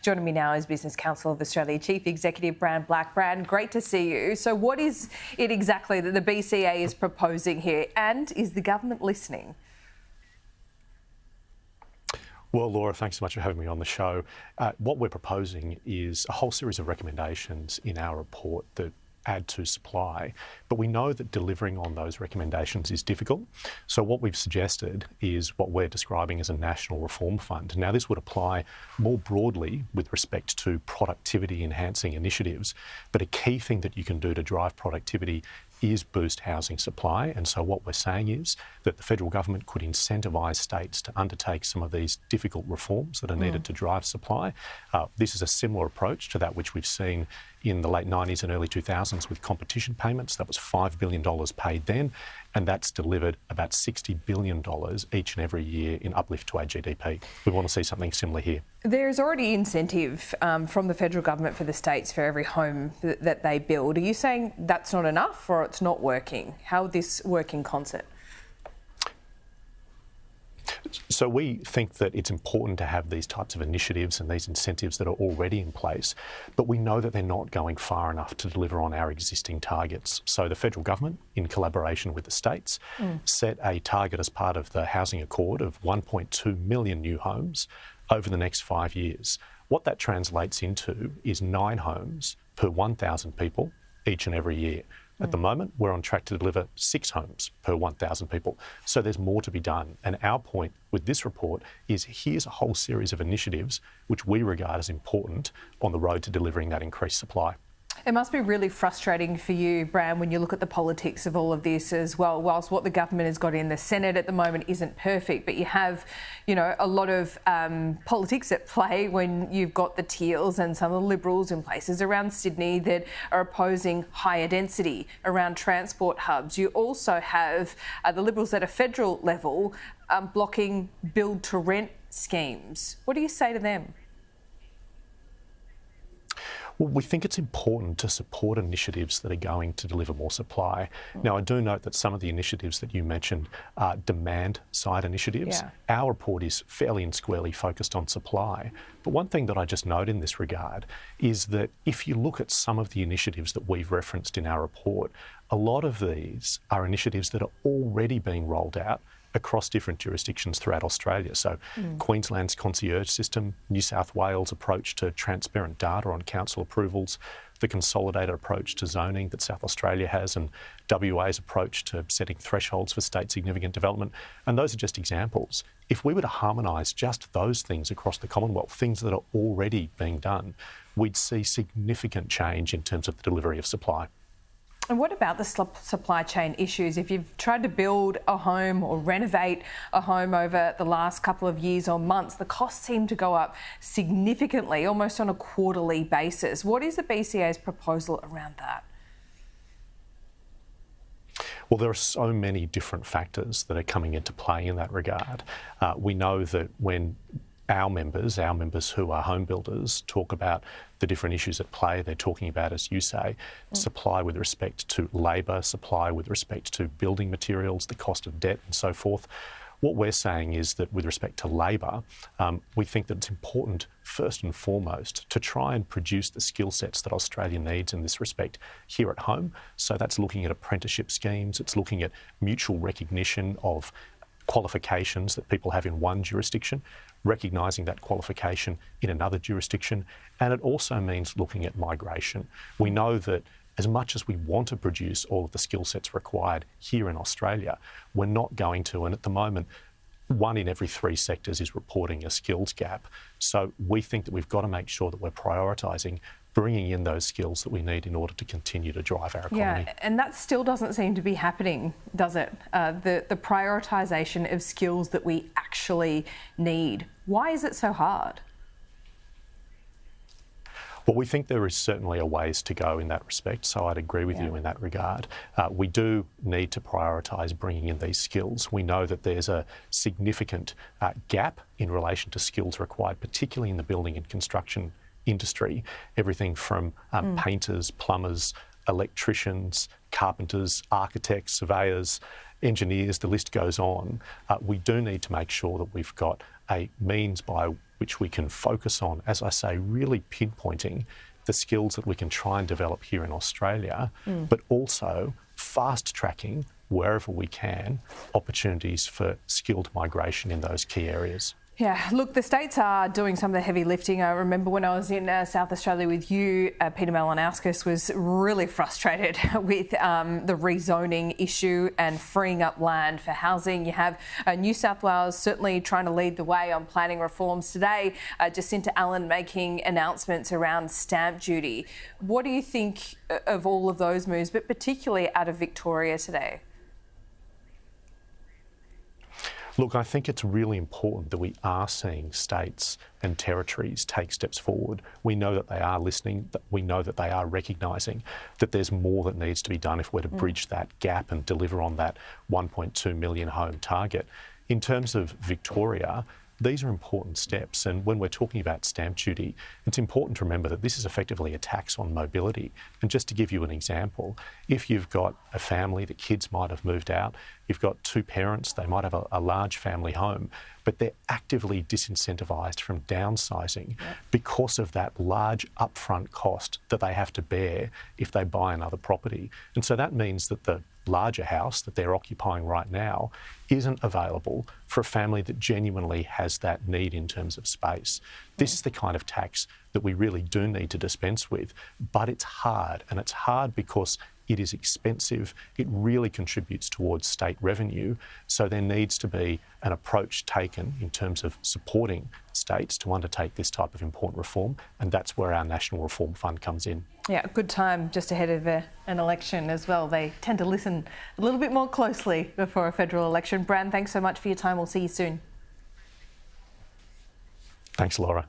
Joining me now is Business Council of Australia Chief Executive Bran. Bran, great to see you. So what is it exactly that the BCA is proposing here, and is the government listening? Well, Laura, thanks so much for having me on the show. What we're proposing is a whole series of recommendations in our report that add to supply, but we know that delivering on those recommendations is difficult. So what we've suggested is what we're describing as a national reform fund. Now, this would apply more broadly with respect to productivity enhancing initiatives, but a key thing that you can do to drive productivity is boost housing supply. And so what we're saying is that the federal government could incentivise states to undertake some of these difficult reforms that are needed to drive supply. This is a similar approach to that which we've seen in the late 90s and early 2000s with competition payments. That was $5 billion paid then, and that's delivered about $60 billion each and every year in uplift to our GDP. We want to see something similar here. There's already incentive from the federal government for the states for every home that they build. Are you saying that's not enough or it's not working? How would this work in concert? So we think that it's important to have these types of initiatives and these incentives that are already in place, but we know that they're not going far enough to deliver on our existing targets. So the federal government, in collaboration with the states, set a target as part of the Housing Accord of 1.2 million new homes over the next 5 years. What that translates into is 9 homes per 1,000 people each and every year. At the moment, we're on track to deliver 6 homes per 1,000 people. So there's more to be done. And our point with this report is here's a whole series of initiatives which we regard as important on the road to delivering that increased supply. It must be really frustrating for you, Bran, when you look at the politics of all of this as well. Whilst what the government has got in the Senate at the moment isn't perfect, but you have, a lot of politics at play when you've got the Teals and some of the Liberals in places around Sydney that are opposing higher density around transport hubs. You also have the Liberals at a federal level blocking build-to-rent schemes. What do you say to them? Well, we think it's important to support initiatives that are going to deliver more supply. Now, I do note that some of the initiatives that you mentioned are demand-side initiatives. Our report is fairly and squarely focused on supply. But one thing that I just note in this regard is that if you look at some of the initiatives that we've referenced in our report, a lot of these are initiatives that are already being rolled out across different jurisdictions throughout Australia. So Queensland's concierge system, New South Wales' approach to transparent data on council approvals, the consolidated approach to zoning that South Australia has, and WA's approach to setting thresholds for state significant development. And those are just examples. If we were to harmonise just those things across the Commonwealth, things that are already being done, we'd see significant change in terms of the delivery of supply. And what about the supply chain issues? If you've tried to build a home or renovate a home over the last couple of years or months, the costs seem to go up significantly, almost on a quarterly basis. What is the BCA's proposal around that? Well, there are so many different factors that are coming into play in that regard. We know that when our members who are home builders talk about the different issues at play, they're talking about, as you say, supply with respect to labour, supply with respect to building materials, the cost of debt and so forth. What we're saying is that with respect to labour, we think that it's important, first and foremost, to try and produce the skill sets that Australia needs in this respect here at home. So that's looking at apprenticeship schemes, it's looking at mutual recognition of qualifications that people have in one jurisdiction, recognising that qualification in another jurisdiction, and it also means looking at migration. We know that as much as we want to produce all of the skill sets required here in Australia, we're not going to, and at the moment, 1 in every 3 sectors is reporting a skills gap. So we think that we've got to make sure that we're prioritising bringing in those skills that we need in order to continue to drive our economy. Yeah, and that still doesn't seem to be happening, does it? The prioritisation of skills that we actually need. Why is it so hard? Well, we think there is certainly a ways to go in that respect, so I'd agree with you in that regard. We do need to prioritise bringing in these skills. We know that there's a significant gap in relation to skills required, particularly in the building and construction industry, everything from painters, plumbers, electricians, carpenters, architects, surveyors, engineers, the list goes on. We do need to make sure that we've got a means by which we can focus on, as I say, really pinpointing the skills that we can try and develop here in Australia, but also fast-tracking, wherever we can, opportunities for skilled migration in those key areas. Yeah, look, the states are doing some of the heavy lifting. I remember when I was in South Australia with you, Peter Malinauskas was really frustrated with the rezoning issue and freeing up land for housing. You have New South Wales certainly trying to lead the way on planning reforms. Today, Jacinta Allen making announcements around stamp duty. What do you think of all of those moves, but particularly out of Victoria today? Look, I think it's really important that we are seeing states and territories take steps forward. We know that they are listening, that we know that they are recognising that there's more that needs to be done if we're to bridge that gap and deliver on that 1.2 million home target. In terms of Victoria, these are important steps, and when we're talking about stamp duty, it's important to remember that this is effectively a tax on mobility. And just to give you an example, if you've got a family, the kids might have moved out, you've got two parents, they might have a large family home, but they're actively disincentivised from downsizing because of that large upfront cost that they have to bear if they buy another property. And so that means that the larger house that they're occupying right now isn't available for a family that genuinely has that need in terms of space. This is the kind of tax that we really do need to dispense with, but it's hard, and it's hard because it is expensive. It really contributes towards state revenue. So there needs to be an approach taken in terms of supporting states to undertake this type of important reform, and that's where our National Reform Fund comes in. Yeah, good time just ahead of an election as well. They tend to listen a little bit more closely before a federal election. Bran, thanks so much for your time. We'll see you soon. Thanks, Laura.